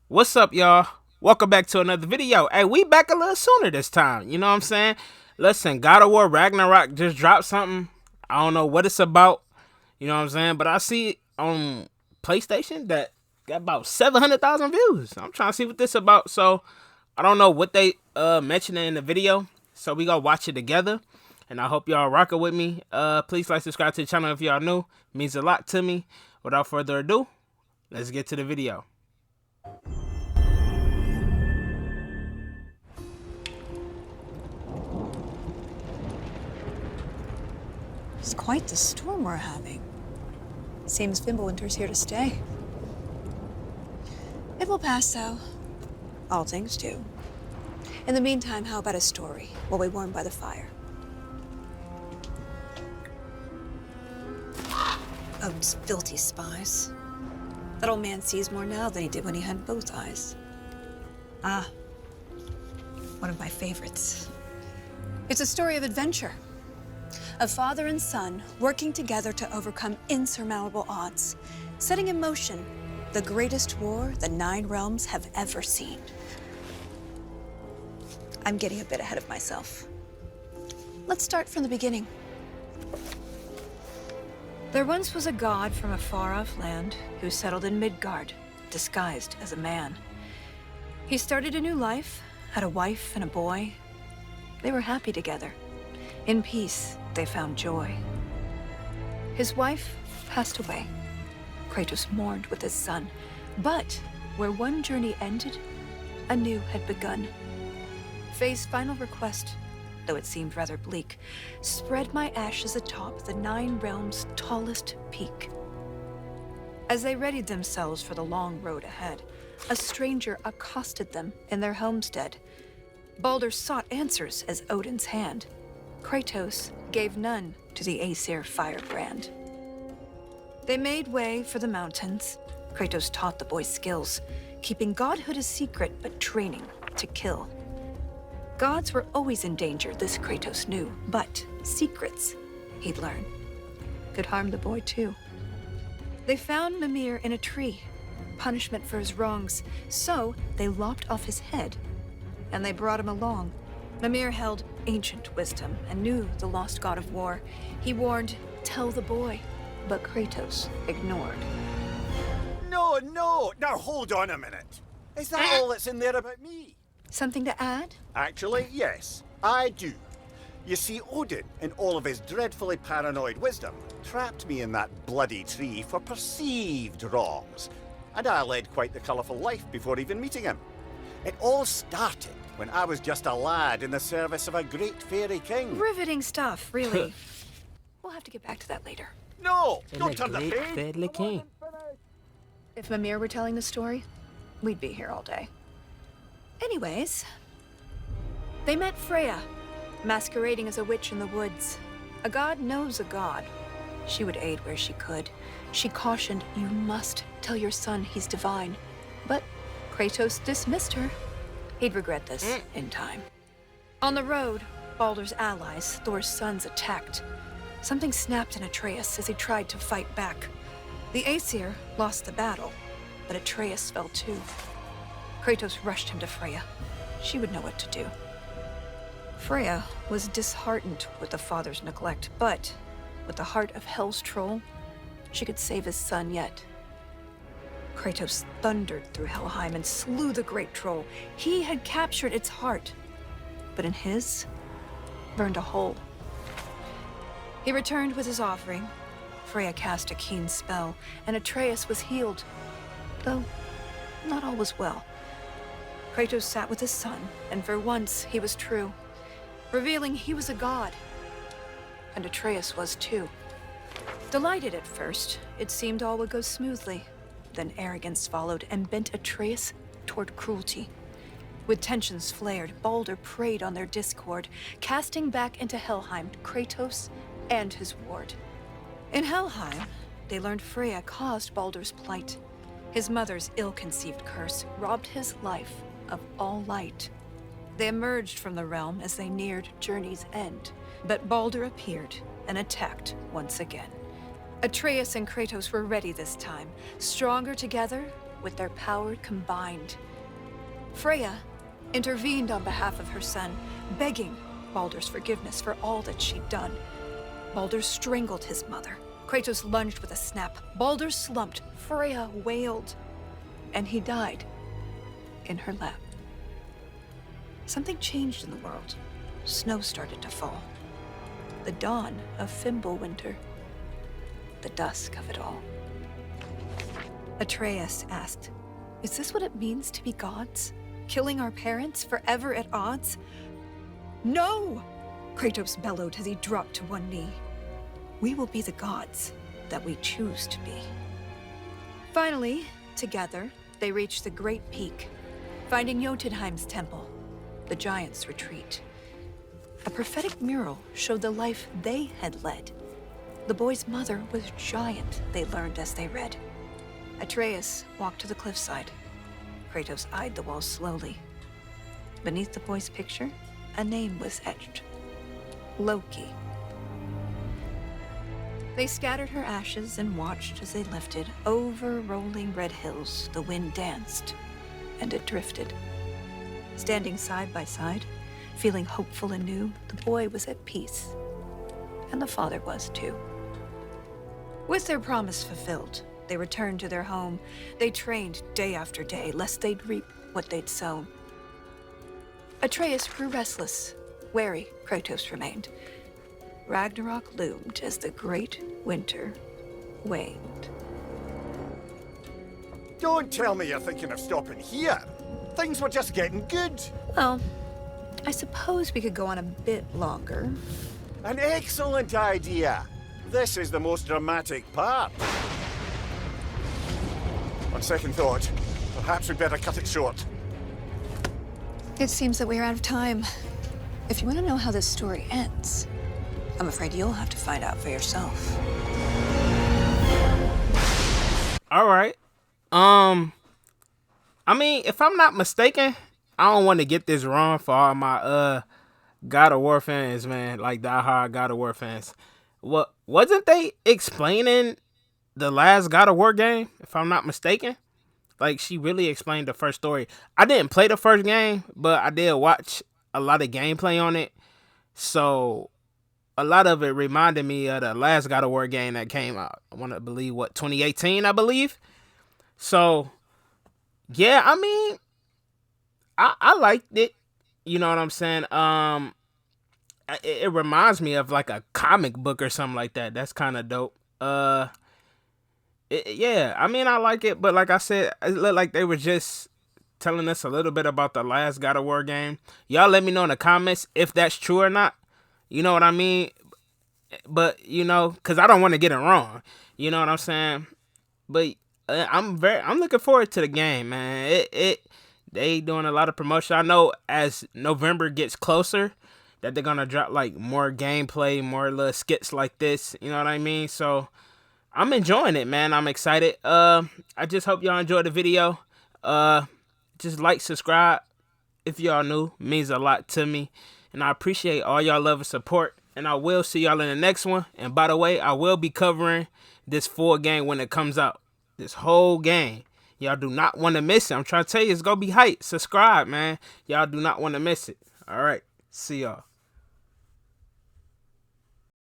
What's up, y'all? Welcome back to another video. Hey, we back a little sooner this time. You know what I'm saying? Listen, God of War Ragnarok just dropped something. I don't know what it's about. You know what I'm saying? But I see it on PlayStation that got about 700,000 views. I'm trying to see what this about. So I don't know what they mentioned in the video. So we gonna watch it together. And I hope y'all rocking with me. Please like, subscribe to the channel if y'all new. It means a lot to me. Without further ado, let's get to the video. It's quite the storm we're having. Seems Fimbulwinter's here to stay. It will pass, though. All things do. In the meantime, how about a story while we warm by the fire? Odin's filthy spies. That old man sees more now than he did when he had both eyes. Ah, one of my favorites. It's a story of adventure. A father and son working together to overcome insurmountable odds, setting in motion the greatest war the Nine Realms have ever seen. I'm getting a bit ahead of myself. Let's start from the beginning. There once was a god from a far-off land who settled in Midgard, disguised as a man. He started a new life, had a wife and a boy. They were happy together. In peace, they found joy. His wife passed away. Kratos mourned with his son. But where one journey ended, a new had begun. Faye's final request, though it seemed rather bleak, spread my ashes atop the Nine Realms' tallest peak. As they readied themselves for the long road ahead, a stranger accosted them in their homestead. Baldur sought answers as Odin's hand. Kratos gave none to the Aesir firebrand. They made way for the mountains. Kratos taught the boy skills, keeping godhood a secret but training to kill. Gods were always in danger, this Kratos knew, but secrets, he'd learn, could harm the boy too. They found Mimir in a tree, punishment for his wrongs, so they lopped off his head, and they brought him along. Mimir held ancient wisdom and knew the lost god of war. He warned, "Tell the boy," but Kratos ignored. No, now hold on a minute. Is that all that's in there about me? Something to add? Actually, yes, I do. You see, Odin, in all of his dreadfully paranoid wisdom, trapped me in that bloody tree for perceived wrongs. And I led quite the colourful life before even meeting him. It all started when I was just a lad in the service of a great fairy king. Riveting stuff, really. We'll have to get back to that later. No, And don't a turn the great page. Fedley King. If Mimir were telling the story, we'd be here all day. Anyways, they met Freya, masquerading as a witch in the woods. A god knows a god. She would aid where she could. She cautioned, "You must tell your son he's divine." But Kratos dismissed her. He'd regret this in time. On the road, Baldur's allies, Thor's sons, attacked. Something snapped in Atreus as he tried to fight back. The Aesir lost the battle, but Atreus fell too. Kratos rushed him to Freya. She would know what to do. Freya was disheartened with the father's neglect, but with the heart of Hell's troll, she could save his son yet. Kratos thundered through Helheim and slew the great troll. He had captured its heart, but in his, burned a hole. He returned with his offering. Freya cast a keen spell, and Atreus was healed, though not all was well. Kratos sat with his son, and for once he was true, revealing he was a god, and Atreus was too. Delighted at first, it seemed all would go smoothly. Then arrogance followed and bent Atreus toward cruelty. With tensions flared, Baldur preyed on their discord, casting back into Helheim Kratos and his ward. In Helheim, they learned Freya caused Baldur's plight. His mother's ill-conceived curse robbed his life of all light. They emerged from the realm as they neared journey's end, but Baldur appeared and attacked once again. Atreus and Kratos were ready this time, stronger together with their power combined. Freya intervened on behalf of her son, begging Baldur's forgiveness for all that she'd done. Baldur strangled his mother. Kratos lunged with a snap. Baldur slumped. Freya wailed. And he died in her lap. Something changed in the world. Snow started to fall. The dawn of Fimbulwinter. The dusk of it all. Atreus asked, "Is this what it means to be gods? Killing our parents forever at odds?" "No!" Kratos bellowed as he dropped to one knee. "We will be the gods that we choose to be." Finally, together, they reached the Great Peak, finding Jotunheim's temple, the giants' retreat. A prophetic mural showed the life they had led. The boy's mother was giant, they learned as they read. Atreus walked to the cliffside. Kratos eyed the wall slowly. Beneath the boy's picture, a name was etched. Loki. They scattered her ashes and watched as they lifted. Over rolling red hills, the wind danced, and it drifted. Standing side by side, feeling hopeful and new, the boy was at peace. And the father was too. With their promise fulfilled, they returned to their home. They trained day after day, lest they'd reap what they'd sown. Atreus grew restless. Wary, Kratos remained. Ragnarok loomed as the great winter waned. Don't tell me you're thinking of stopping here. Things were just getting good. Well, I suppose we could go on a bit longer. An excellent idea. This is the most dramatic part. On second thought, perhaps we'd better cut it short. It seems that we're out of time. If you want to know how this story ends, I'm afraid you'll have to find out for yourself. All right. I mean, if I'm not mistaken, I don't want to get this wrong for all my God of War fans, man, like diehard God of War fans. What wasn't they explaining the last God of War game? If I'm not mistaken, like she really explained the first story. I didn't play the first game, but I did watch a lot of gameplay on it, so a lot of it reminded me of the last God of War game that came out. I want to believe 2018, I believe. So yeah, I mean, I liked it. You know what I'm saying? It reminds me of like a comic book or something like that. That's kind of dope. Yeah, I mean, I like it, but like I said, it looked like they were just telling us a little bit about the last God of War game. Y'all let me know in the comments if that's true or not. You know what I mean? But, you know, because I don't want to get it wrong. You know what I'm saying? But I'm looking forward to the game, man. They doing a lot of promotion. I know as November gets closer that they're gonna drop like more gameplay, more little skits like this. You know what I mean? So I'm enjoying it, man. I'm excited. I just hope y'all enjoyed the video. Just like, subscribe if y'all new. It means a lot to me. And I appreciate all y'all love and support. And I will see y'all in the next one. And by the way, I will be covering this full game when it comes out. This whole game. Y'all do not want to miss it. I'm trying to tell you, it's going to be hype. Subscribe, man. Y'all do not want to miss it. All right. See y'all.